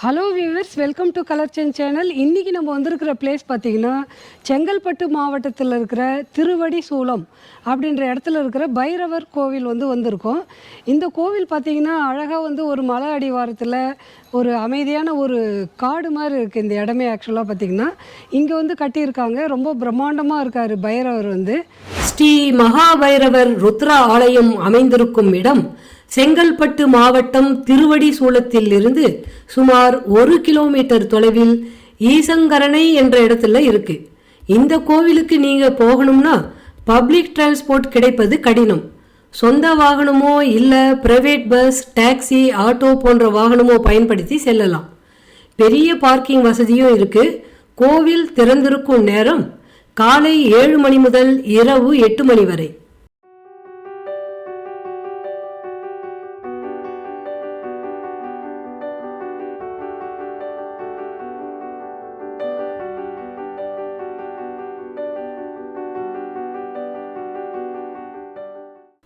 Hello viewers, welcome to colour change channel. இன்றைக்கி நம்ம வந்திருக்கிற பிளேஸ் பார்த்திங்கன்னா செங்கல்பட்டு மாவட்டத்தில் இருக்கிற திருவடி சூலம் அப்படின்ற இடத்துல இருக்கிற பைரவர் கோவில் வந்திருக்கோம். இந்த கோவில் பார்த்திங்கன்னா அழகாக ஒரு மலை அடிவாரத்தில் ஒரு அமைதியான ஒரு காடு மாதிரி இருக்குது. இந்த இடமே ஆக்சுவலாக பார்த்திங்கன்னா இங்கே கட்டியிருக்காங்க. ரொம்ப பிரம்மாண்டமாக இருக்கார் பைரவர். ஸ்ரீ மகாபைரவர் ருத்ரா ஆலயம் அமைந்திருக்கும் இடம் செங்கல்பட்டு மாவட்டம் திருவடி சூலத்தில் இருந்து சுமார் 1 கிலோமீட்டர் தொலைவில் ஈசங்கரணை என்ற இடத்துல இருக்கு. இந்த கோவிலுக்கு நீங்க போகணும்னா பப்ளிக் டிரான்ஸ்போர்ட் கிடைப்பது கடினம். சொந்த வாகனமோ இல்ல பிரைவேட் பஸ், டாக்ஸி, ஆட்டோ போன்ற வாகனமோ பயன்படுத்தி செல்லலாம். பெரிய பார்க்கிங் வசதியும் இருக்கு. கோவில் திறந்திருக்கும் நேரம் காலை 7 மணி முதல் இரவு 8 மணி வரை.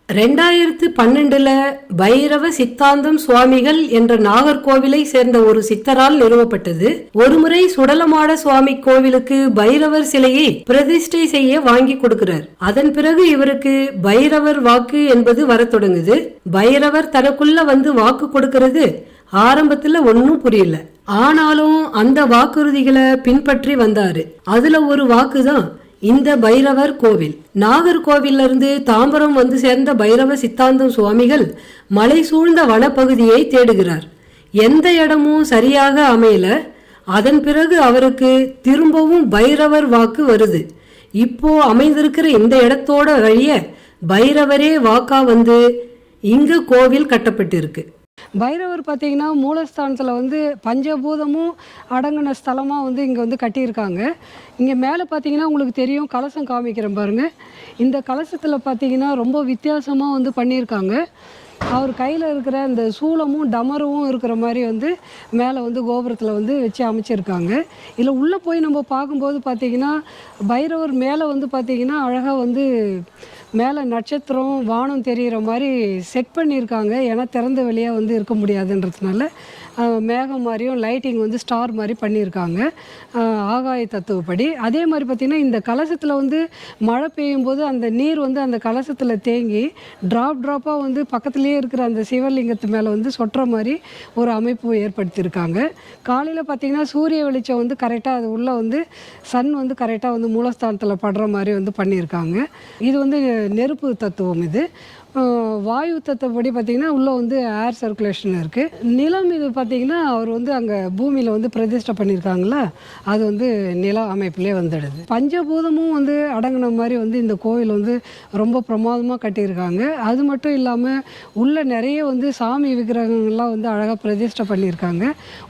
(2012) பைரவ சித்தாந்தம் சுவாமிகள் என்ற நாகர்கோவிலை சேர்ந்த ஒரு சித்தரால் நிறுவப்பட்டது. ஒருமுறை சுடலமாட சுவாமி கோவிலுக்கு பைரவர் சிலையை பிரதிஷ்டை செய்ய வாங்கி கொடுக்கிறார். அதன் பிறகு இவருக்கு பைரவர் வாக்கு என்பது வர தொடங்குது. பைரவர் தனக்குள்ள வாக்கு கொடுக்கிறது ஆரம்பத்துல ஒன்னும் புரியல. ஆனாலும் அந்த வாக்குறுதிகளை பின்பற்றி வந்தாரு. அதுல ஒரு வாக்குதான் இந்த பைரவர் கோவில். நாகர்கோவில்ல இருந்து தாம்பரம் சேர்ந்த பைரவ சித்தாந்தம் சுவாமிகள் மலை சூழ்ந்த வனப்பகுதியை தேடுகிறார். எந்த இடமும் சரியாக அமையல. அதன் பிறகு அவருக்கு திரும்பவும் பைரவர் வாக்கு வருது. இப்போ அமைந்திருக்கிற இந்த இடத்தோட வழிய பைரவரே வாக்கா இங்க கோவில் கட்டப்பட்டிருக்கு. பைரவர் பார்த்திங்கன்னா மூலஸ்தானத்தில் பஞ்சபூதமும் அடங்கின ஸ்தலமாக இங்கே கட்டியிருக்காங்க. இங்கே மேலே பார்த்தீங்கன்னா உங்களுக்கு தெரியும், கலசம் காமிக்கிறேன் பாருங்கள். இந்த கலசத்தில் பார்த்தீங்கன்னா ரொம்ப வித்தியாசமாக பண்ணியிருக்காங்க. அவர் கையில் இருக்கிற இந்த சூலமும் டமருவும் இருக்கிற மாதிரி மேலே கோபுரத்தில் வச்சு அமைச்சிருக்காங்க. இதில் உள்ளே போய் நம்ம பார்க்கும்போது பார்த்திங்கன்னா பைரவர் மேலே பார்த்திங்கன்னா அழகாக மேலே நட்சத்திரம் வானம் தெரிகிற மாதிரி செட் பண்ணியிருக்காங்க. ஏன்னா திறந்த வெளியாக இருக்க முடியாதுன்றதுனால மேகம் மாதிரியும் லைட்டிங் ஸ்டார் மாதிரி பண்ணியிருக்காங்க ஆகாய தத்துவப்படி. அதே மாதிரி பார்த்திங்கன்னா இந்த கலசத்தில் மழை பெய்யும் போது அந்த நீர் அந்த கலசத்தில் தேங்கி ட்ராப்பாக பக்கத்துலேயே இருக்கிற அந்த சிவலிங்கத்து மேலே சொட்டுற மாதிரி ஒரு அமைப்பு ஏற்படுத்தியிருக்காங்க. காலையில் பார்த்திங்கன்னா சூரிய வெளிச்சம் கரெக்டாக அது உள்ளே சன் கரெக்டாக மூலஸ்தானத்தில் படுற மாதிரி பண்ணியிருக்காங்க. இது நெருப்பு தத்துவம். இது வாயு தத்துவப்படி பார்த்திங்கன்னா உள்ளே ஏர் சர்க்குலேஷன் இருக்குது. நிலம் இது பார்த்திங்கன்னா அவர் அங்கே பூமியில் பிரதிஷ்டை பண்ணியிருக்காங்களா, அது நில அமைப்பிலே வந்துடுது. பஞ்சபூதமும் அடங்கின மாதிரி இந்த கோவில் ரொம்ப பிரமாதமாக கட்டியிருக்காங்க. அது மட்டும் இல்லாமல் உள்ள நிறைய சாமி விக்கிரகங்கள்லாம் அழகாக பிரதிஷ்டை பண்ணியிருக்காங்க.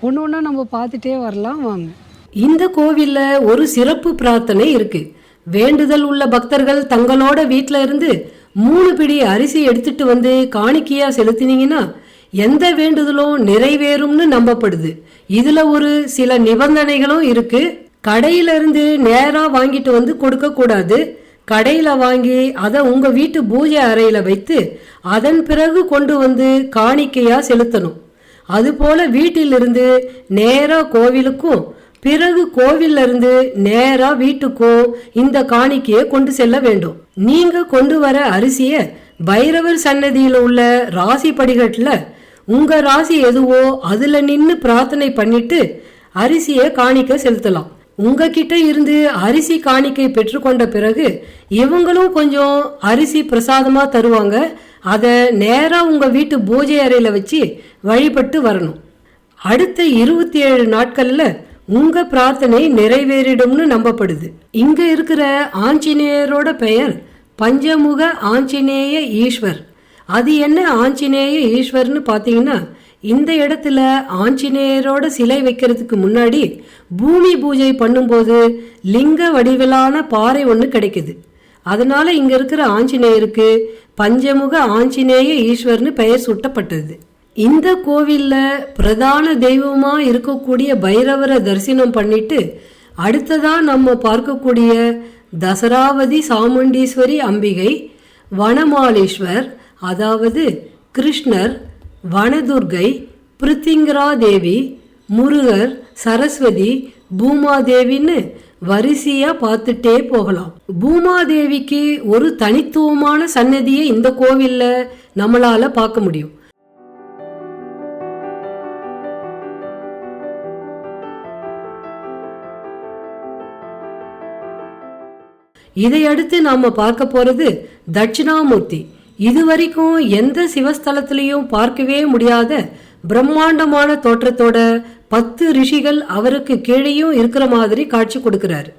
ஒன்று ஒன்றா நம்ம பார்த்துட்டே வரலாம் வாங்க. இந்த கோவிலில் ஒரு சிறப்பு பிரார்த்தனை இருக்கு. வேண்டுதல் உள்ள பக்தர்கள் தங்களோட வீட்டில இருந்து 3 பிடி அரிசி எடுத்துட்டு காணிக்கையா செலுத்தினீங்கன்னா எந்த வேண்டுதலும் நிறைவேறும்னு நம்பப்படுது. இதுல ஒரு சில நிபந்தனைகளும் இருக்கு. கடையில இருந்து நேரா வாங்கிட்டு கொடுக்க கூடாது. கடையில வாங்கி அதை உங்க வீட்டு பூஜை அறையில வைத்து அதன் பிறகு கொண்டு காணிக்கையா செலுத்தணும். அதுபோல வீட்டிலிருந்து நேரா கோவிலுக்கும் பிறகு கோவில்ல இருந்து நேரா வீட்டுக்கும் இந்த காணிக்கையை கொண்டு செல்ல வேண்டும். நீங்க கொண்டு வர அரிசிய பைரவர் சன்னதியில உள்ள ராசி படிகட்டுல உங்க ராசி எதுவோ அதுல நின்னு பிரார்த்தனை பண்ணிட்டு அரிசிய காணிக்கை செலுத்தலாம். உங்ககிட்ட இருந்து அரிசி காணிக்கை பெற்றுக்கொண்ட பிறகு இவங்களும் கொஞ்சம் அரிசி பிரசாதமா தருவாங்க. அத நேரா உங்க வீட்டு பூஜை அறையில வச்சு வழிபட்டு வரணும். அடுத்த 27 நாட்கள்ல உங்க பிரார்த்தனை நிறைவேறிடும்னு நம்பப்படுது. இங்க இருக்கிற ஆஞ்சநேயரோட பெயர் பஞ்சமுக ஆஞ்சநேய ஈஸ்வர். அது என்ன ஆஞ்சநேய ஈஸ்வர்னு பாத்தீங்கன்னா, இந்த இடத்துல ஆஞ்சநேயரோட சிலை வைக்கிறதுக்கு முன்னாடி பூமி பூஜை பண்ணும்போது லிங்க வடிவிலான பாறை ஒன்று கிடைக்குது. அதனால இங்க இருக்கிற ஆஞ்சநேயருக்கு பஞ்சமுக ஆஞ்சநேய ஈஸ்வர்னு பெயர் சூட்டப்பட்டது. இந்த கோவில்ல பிரதான தெய்வமா இருக்கக்கூடிய பைரவரை தரிசனம் பண்ணிட்டு அடுத்ததா நம்ம பார்க்கக்கூடிய தசராவதி சாமுண்டீஸ்வரி அம்பிகை, வனமாலீஸ்வர் அதாவது கிருஷ்ணர், வனதுர்கை, பிருத்திங்கரா தேவி, முருகர், சரஸ்வதி, பூமாதேவின்னு வரிசையா பார்த்துட்டே போகலாம். பூமாதேவிக்கு ஒரு தனித்துவமான சன்னதியை இந்த கோவில்ல நம்மளால பார்க்க முடியும். இதையடுத்து நாம பார்க்க போறது தட்சிணாமூர்த்தி. இதுவரைக்கும் எந்த சிவஸ்தலத்திலையும் பார்க்கவே முடியாத பிரம்மாண்டமான தோற்றத்தோட 10 ரிஷிகள் அவருக்கு கீழேயும் இருக்கிற மாதிரி காட்சி கொடுக்கிறாரு.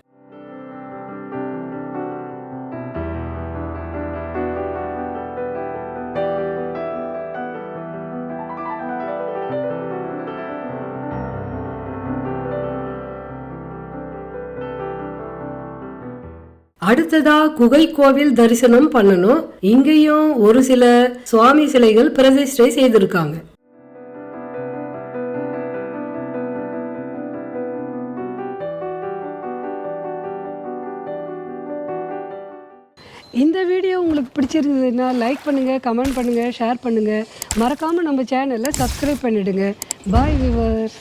அடுத்ததா குகை கோவில் தரிசனம் பண்ணணும். இங்கேயும் ஒரு சில சுவாமி சிலைகள் பிரதிஷ்டை செய்திருக்காங்க. இந்த வீடியோ உங்களுக்கு பிடிச்சிருந்ததுன்னா லைக் பண்ணுங்கள், கமெண்ட் பண்ணுங்கள், ஷேர் பண்ணுங்கள். மறக்காமல் நம்ம சேனலை சப்ஸ்கிரைப் பண்ணிவிடுங்க. பாய் வியூவர்ஸ்.